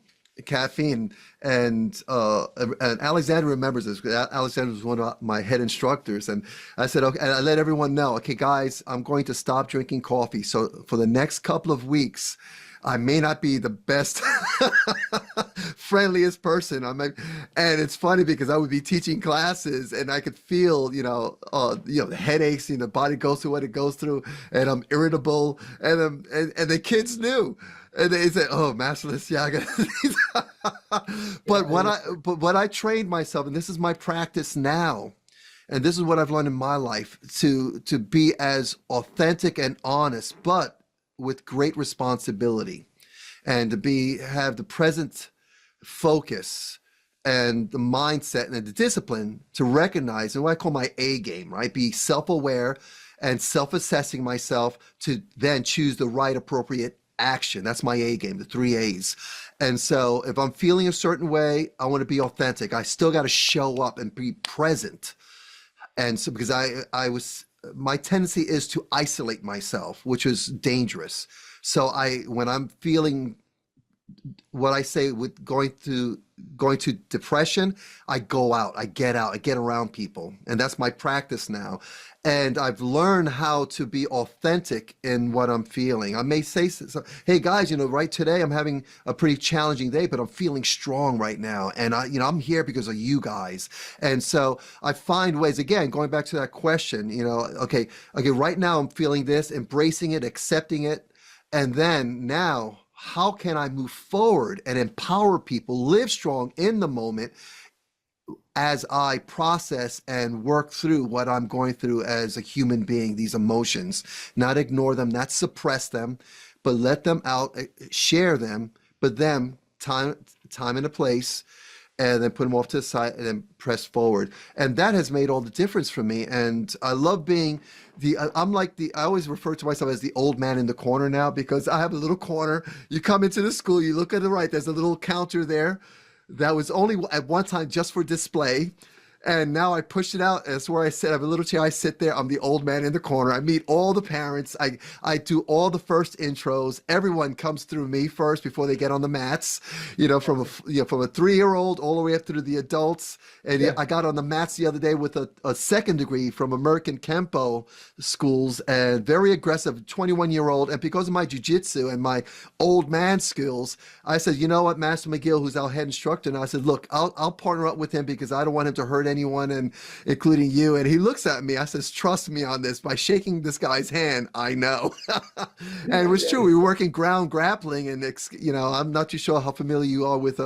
caffeine, and Alexander remembers this. Alexander was one of my head instructors, and I said, okay, and I let everyone know, okay, guys, I'm going to stop drinking coffee. So for the next couple of weeks, I may not be the best friendliest person. And it's funny because I would be teaching classes and I could feel, the headaches, the body goes through what it goes through, and I'm irritable, and the kids knew. And they said, "Oh, Master Yaga." But Yeah, when I trained myself, and this is my practice now, and this is what I've learned in my life to be as authentic and honest, but with great responsibility, and to have the present focus and the mindset and the discipline to recognize and what I call my A game, right? Be self-aware and self-assessing myself to then choose the right appropriate action. That's my A game, the three A's. And so if I'm feeling a certain way, I want to be authentic. I still got to show up and be present. And so because I was my tendency is to isolate myself, which is dangerous. So I when I'm feeling what I say with going to depression, I go out, I get around people, and that's my practice now. And I've learned how to be authentic in what I'm feeling. I may say, "Hey guys, right today I'm having a pretty challenging day, but I'm feeling strong right now, and I'm here because of you guys." And so I find ways. Again, going back to that question, okay, right now I'm feeling this, embracing it, accepting it, and then now, how can I move forward and empower people, live strong in the moment as I process and work through what I'm going through as a human being, these emotions, not ignore them, not suppress them, but let them out, share them, but then time and a place, and then put them off to the side and then press forward. And that has made all the difference for me. And I love being I always refer to myself as the old man in the corner now because I have a little corner. You come into the school, you look at the right, there's a little counter there that was only at one time just for display. And now I pushed it out. That's where I sit. I have a little chair. I sit there. I'm the old man in the corner. I meet all the parents. I do all the first intros. Everyone comes through me first before they get on the mats. From a 3-year-old all the way up through the adults. And Yeah. I got on the mats the other day with a second degree from American Kempo schools and very aggressive 21-year-old. And because of my jujitsu and my old man skills, I said, you know what, Master McGill, who's our head instructor, and I said, look, I'll partner up with him because I don't want him to hurt anyone, and including you. And he looks at me. I says, trust me on this. By shaking this guy's hand, I know. And it was true. We were working ground grappling, and I'm not too sure how familiar you are with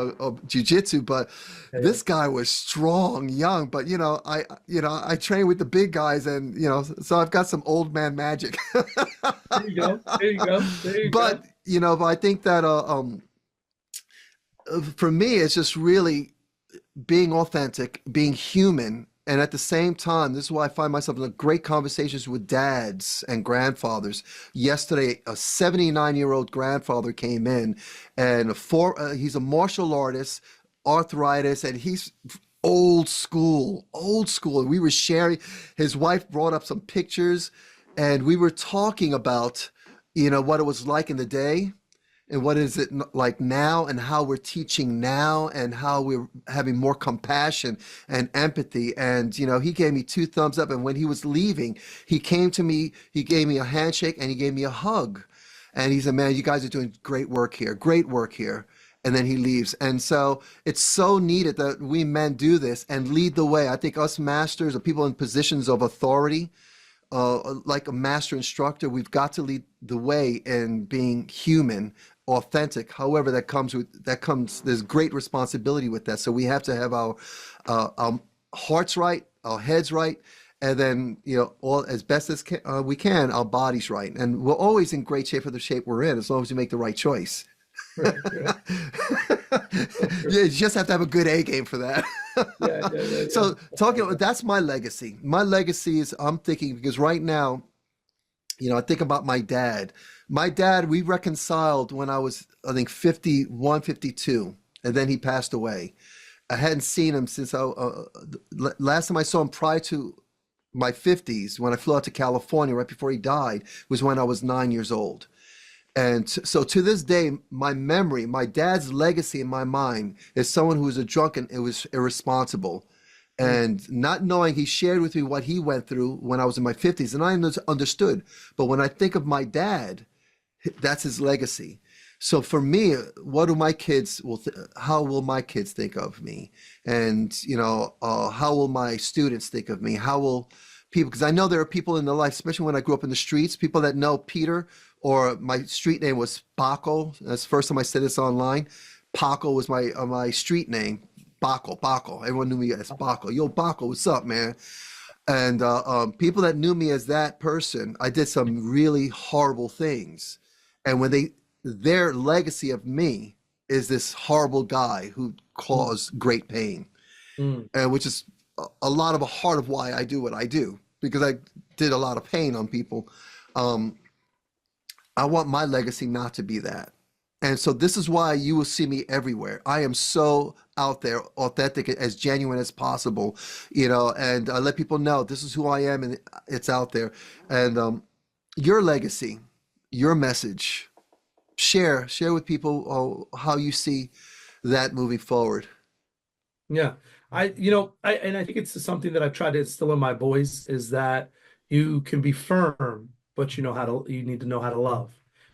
jiu-jitsu, but this guy was strong, young. But I train with the big guys, and so I've got some old man magic. There you go. There you go. There you go. But I think that for me, it's just really being authentic, being human, and at the same time, this is why I find myself in great conversations with dads and grandfathers. Yesterday, a 79-year-old grandfather came in, and he's a martial artist, arthritis, and he's old school, old school. And we were sharing. His wife brought up some pictures, and we were talking about, what it was like in the day and what is it like now and how we're teaching now and how we're having more compassion and empathy. And he gave me 2 thumbs up, and when he was leaving, he came to me, he gave me a handshake and he gave me a hug, and he said, man, you guys are doing great work here, and then he leaves. And so it's so needed that we men do this and lead the way. I think us masters or people in positions of authority, like a master instructor, we've got to lead the way in being human, authentic. However, there's great responsibility with that. So we have to have our hearts right, our heads right, and then all as best as we can, our bodies right. And we're always in great shape for the shape we're in, as long as we make the right choice. Right, right. You just have to have a good A game for that. Yeah. So that's my legacy. My legacy is, I'm thinking, because right now, I think about my dad. My dad, we reconciled when I was, I think, 51, 52, and then he passed away. I hadn't seen him since last time I saw him prior to my 50s, when I flew out to California right before he died, was when I was 9 years old. And so to this day, my memory, my dad's legacy in my mind is someone who was a drunk and it was irresponsible. And not knowing, he shared with me what he went through when I was in my 50s, and I understood. But when I think of my dad, that's his legacy. So for me, what do my kids how will my kids think of me? And how will my students think of me? How will people, because I know there are people in their life, especially when I grew up in the streets, people that know Peter, or my street name was Paco. That's the first time I said this online. Paco was my street name. Baco. Everyone knew me as Baco. Yo, Baco, what's up, man? And people that knew me as that person, I did some really horrible things. And their legacy of me is this horrible guy who caused great pain, Mm. and which is a lot of a heart of why I do what I do, because I did a lot of pain on people. I want my legacy not to be that. And so this is why you will see me everywhere. I am so out there, authentic, as genuine as possible, and I let people know this is who I am, and it's out there. And your legacy, your message, share with people how you see that moving forward. Yeah. I think it's something that I've tried to instill in my boys is that you can be firm, but you need to know how to love.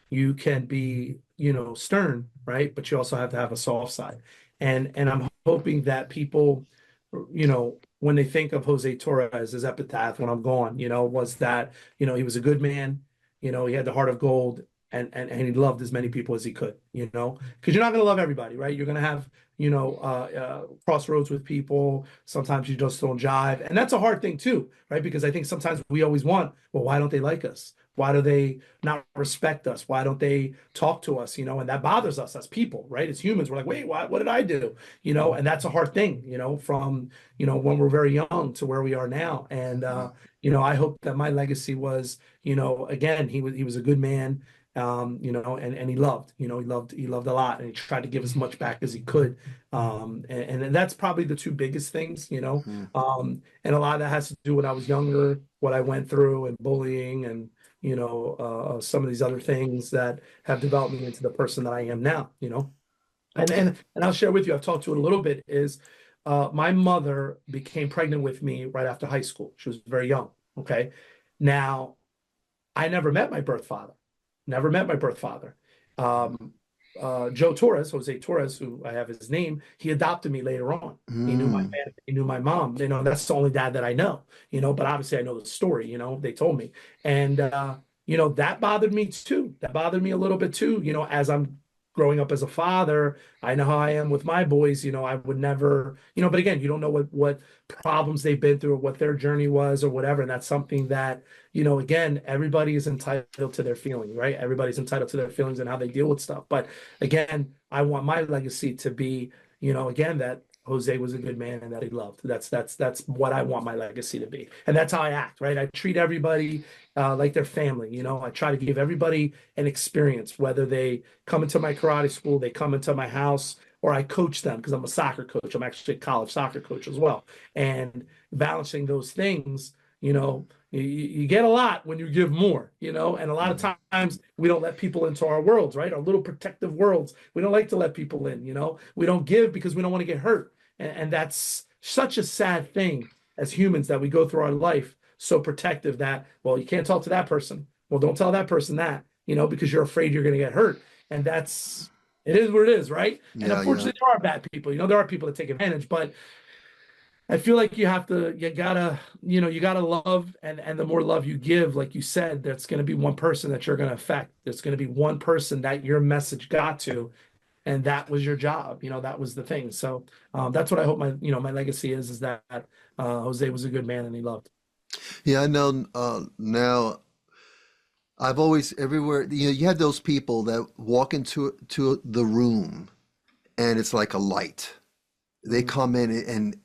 You can be, stern, right? But you also have to have a soft side. And I'm hoping that people, when they think of Jose Torres, his epitaph when I'm gone, was that, he was a good man, he had the heart of gold and he loved as many people as he could, because you're not going to love everybody, right? You're going to have crossroads with people. Sometimes you just don't jive. And that's a hard thing too, right? Because I think sometimes we always want, well, why don't they like us? Why do they not respect us? Why don't they talk to us? And that bothers us as people, right? As humans, we're like, wait, what did I do? And that's a hard thing, from, when we're very young to where we are now. And, I hope that my legacy was, again, he was a good man, and he loved a lot, and he tried to give as much back as he could. And that's probably the two biggest things, Mhm. and a lot of that has to do when I was younger, what I went through and bullying and, some of these other things that have developed me into the person that I am now. And I'll share with you, I've talked to it a little bit, is my mother became pregnant with me right after high school. She was very young. Okay. Now, I never met my birth father. Never met my birth father. Um, Joe Torres, Jose Torres, who I have his name, he adopted me later on. He knew my Mm. family, he knew my mom. That's the only dad that I know, but obviously I know the story, they told me. And, that bothered me too. That bothered me a little bit too, as I'm growing up as a father. I know how I am with my boys, I would never, but again, you don't know what problems they've been through or what their journey was or whatever. And that's something that, again, everybody is entitled to their feelings, right? Everybody's entitled to their feelings and how they deal with stuff. But again, I want my legacy to be, again, that Jose was a good man and that he loved. That's what I want my legacy to be. And that's how I act, right? I treat everybody like their family. I try to give everybody an experience, whether they come into my karate school, they come into my house, or I coach them because I'm a soccer coach. I'm actually a college soccer coach as well. And balancing those things, you get a lot when you give more, and a lot of Mhm. times we don't let people into our worlds, right? Our little protective worlds. We don't like to let people in, we don't give because we don't want to get hurt. And that's such a sad thing as humans that we go through our life so protective that, well, you can't talk to that person. Well, don't tell that person that, because you're afraid you're going to get hurt. And it is what it is, right? And Yeah, yeah. unfortunately, there are bad people. There are people that take advantage, but I feel like you gotta love, and the more love you give, like you said, that's going to be one person that you're going to affect. There's going to be one person that your message got to, and that was your job. That was the thing. So that's what I hope my legacy is that Jose was a good man and he loved. Yeah, I know now. I've always everywhere. You have those people that walk into the room, and it's like a light. They Mhm. come in, and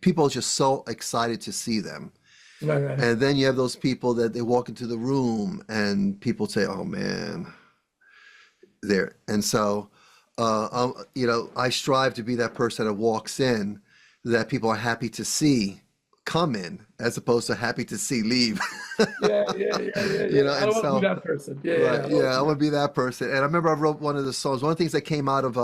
people are just so excited to see them. Right, right. And then you have those people that they walk into the room, and people say, "Oh man, there." And so, I strive to be that person that walks in, that people are happy to see come in, as opposed to happy to see leave. Yeah, yeah, yeah, yeah, yeah. I And don't want to be so. that person. Yeah, yeah, Right. I don't want Yeah, to I be want that. to be that person. And I remember I wrote one of the songs. One of the things that came out of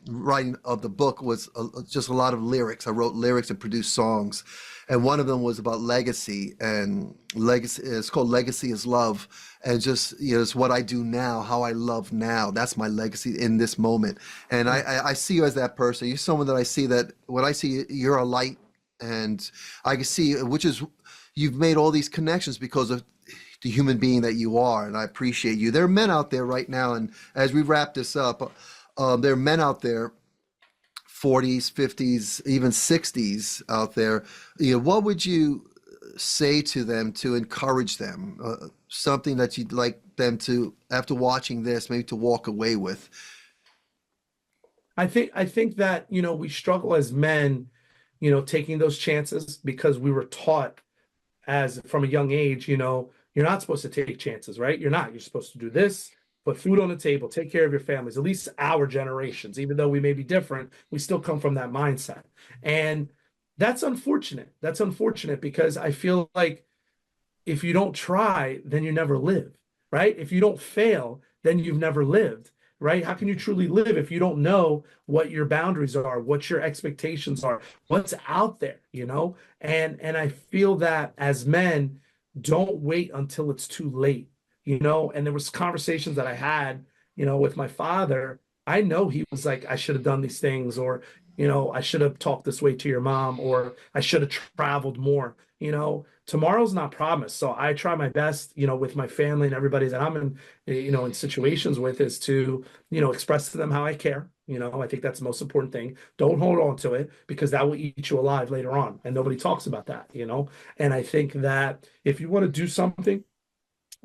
writing of the book was just a lot of lyrics. I wrote lyrics and produced songs, and one of them was about legacy. And legacy it's called "Legacy is Love," and just it's what I do now, how I love now. That's my legacy in this moment. And I see you as that person. You're someone that I see that when I see you, you're a light, and I can see which is you've made all these connections because of the human being that you are, and I appreciate you. There are men out there right now, and as we wrap this up, there are men out there, 40s, 50s, even 60s out there. What would you say to them to encourage them? Something that you'd like them to, after watching this, maybe to walk away with. I think that we struggle as men, taking those chances because we were taught as from a young age, You're not supposed to take chances, right? You're not. You're supposed to do this, put food on the table, take care of your families, at least our generations. Even though we may be different, we still come from that mindset. And that's unfortunate. That's unfortunate because I feel like if you don't try, then you never live, right? If you don't fail, then you've never lived, right? How can you truly live if you don't know what your boundaries are, what your expectations are, what's out there, you know? And I feel that as men, don't wait until it's too late, you know? And there was conversations that I had, you know, with my father. I know he was like, I should have done these things, or, you know, I should have talked this way to your mom, or I should have traveled more, you know? Tomorrow's not promised. So I try my best, you know, with my family and everybody that I'm in, you know, in situations with, is to, you know, express to them how I care. You know, I think that's the most important thing. Don't hold on to it, because that will eat you alive later on. And nobody talks about that, you know? And I think that if you want to do something,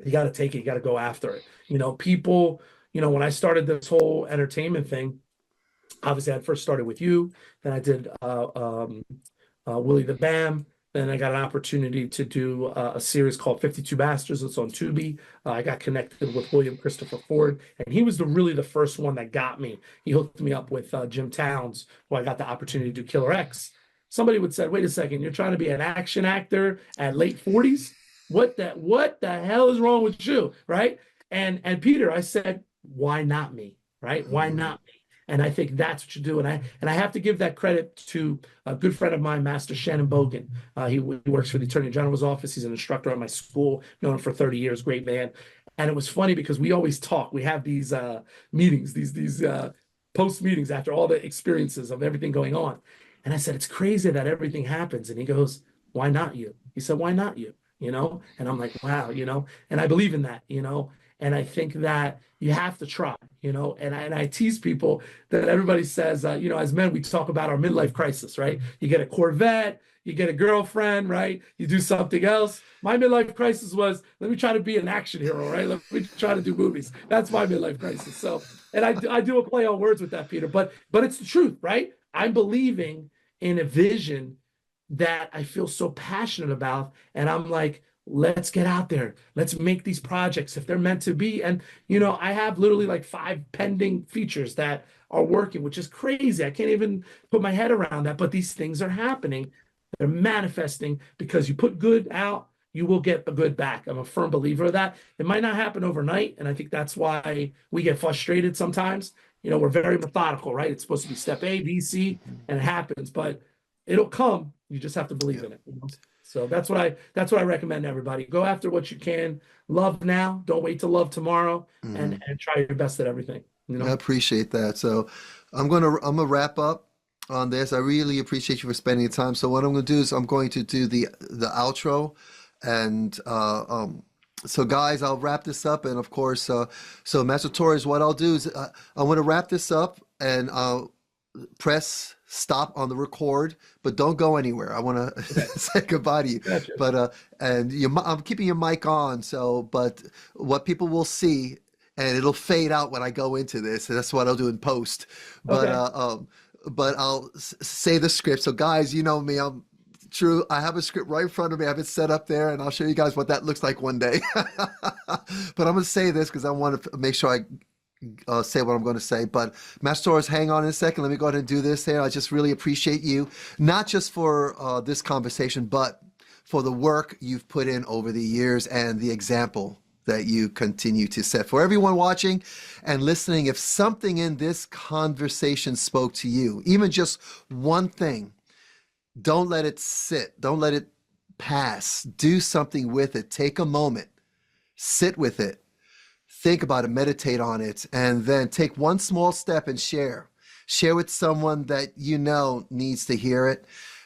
you got to take it, you got to go after it. You know, people, you know, when I started this whole entertainment thing, obviously I first started with you, then I did Willie the Bam. Then I got an opportunity to do a series called 52 Masters. It's on Tubi. I got connected with William Christopher Ford, and he was really the first one that got me. He hooked me up with Jim Towns, who I got the opportunity to do Killer X. Somebody would say, "Wait a second, you're trying to be an action actor at late 40s? What the hell is wrong with you?" Right? And Peter, I said, "Why not me? Right? Why not me?" And I think that's what you do. And I have to give that credit to a good friend of mine, Master Shannon Bogan. He works for the Attorney General's office. He's an instructor at my school, known him for 30 years, great man. And it was funny because we always talk. We have these meetings, these post meetings after all the experiences of everything going on. And I said, it's crazy that everything happens. And he goes, why not you? He said, why not you? You know? And I'm like, wow, you know? And I believe in that, you know? And I think that you have to try, you know? And I tease people that everybody says, you know, as men, we talk about our midlife crisis, right? You get a Corvette, you get a girlfriend, right? You do something else. My midlife crisis was, let me try to be an action hero, right? Let me try to do movies. That's my midlife crisis. So, and I do a play on words with that, Peter, but it's the truth, right? I'm believing in a vision that I feel so passionate about. And I'm like, let's get out there. Let's make these projects if they're meant to be. And, you know, I have literally like 5 pending features that are working, which is crazy. I can't even put my head around that. But these things are happening. They're manifesting because you put good out, you will get the good back. I'm a firm believer of that. It might not happen overnight. And I think that's why we get frustrated sometimes. You know, we're very methodical, right? It's supposed to be step A, B, C, and it happens, but it'll come. You just have to believe in it. You know? So that's what I recommend to everybody. Go after what you can. Love now. Don't wait to love tomorrow. And try your best at everything. You I know. appreciate that. So I'm gonna wrap up on this. I really appreciate you for spending the time. So what I'm gonna do is I'm going to do the outro, and so guys, I'll wrap this up. And of course, so Master Torres, what I'll do is I want to wrap this up, and I'll press stop on the record, but don't go anywhere. I want to say goodbye to you. Gotcha. But and I'm keeping your mic on. So, but what people will see, and it'll fade out when I go into this. And that's what I'll do in post. But Okay. but I'll say the script. So guys, you know me. I'm true. I have a script right in front of me. I have it set up there, and I'll show you guys what that looks like one day. But I'm gonna say this because I want to make sure I say what I'm going to say. But Master Torres, hang on in a second. Let me go ahead and do this here. I just really appreciate you, not just for this conversation, but for the work you've put in over the years and the example that you continue to set. For everyone watching and listening, if something in this conversation spoke to you, even just one thing, don't let it sit. Don't let it pass. Do something with it. Take a moment. Sit with it. Think about it, meditate on it, and then take one small step and share. Share with someone that you know needs to hear it,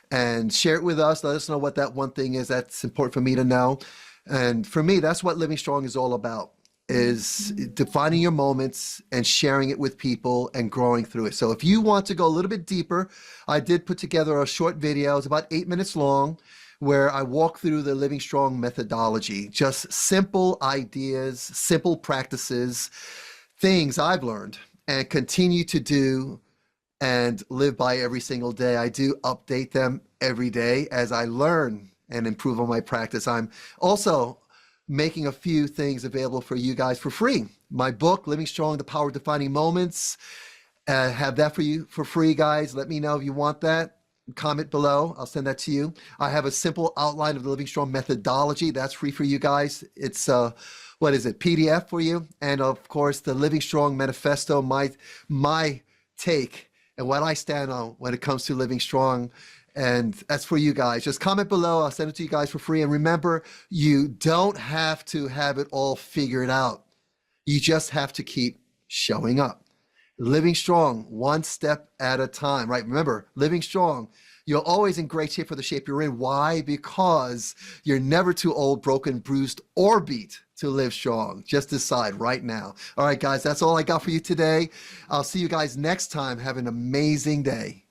and share it with us. Let us know what that one thing is that's important for me to know. And for me, that's what Living Strong is all about, is defining your moments and sharing it with people and growing through it. So if you want to go a little bit deeper, I did put together a short video. It's about 8 minutes long, where I walk through the Living Strong methodology, just simple ideas, simple practices, things I've learned and continue to do and live by every single day. I do update them every day as I learn and improve on my practice. I'm also making a few things available for you guys for free. My book, Living Strong, The Power of Defining Moments, have that for you for free, guys. Let me know if you want that. Comment below. I'll send that to you. I have a simple outline of the Living Strong methodology. That's free for you guys. It's what is it? PDF for you. And of course, the Living Strong Manifesto, my take and what I stand on when it comes to living strong. And that's for you guys. Just comment below. I'll send it to you guys for free. And remember, you don't have to have it all figured out. You just have to keep showing up. Living strong, one step at a time, right? Remember, living strong. You're always in great shape for the shape you're in. Why? Because you're never too old, broken, bruised, or beat to live strong. Just decide right now. All right, guys, that's all I got for you today. I'll see you guys next time. Have an amazing day.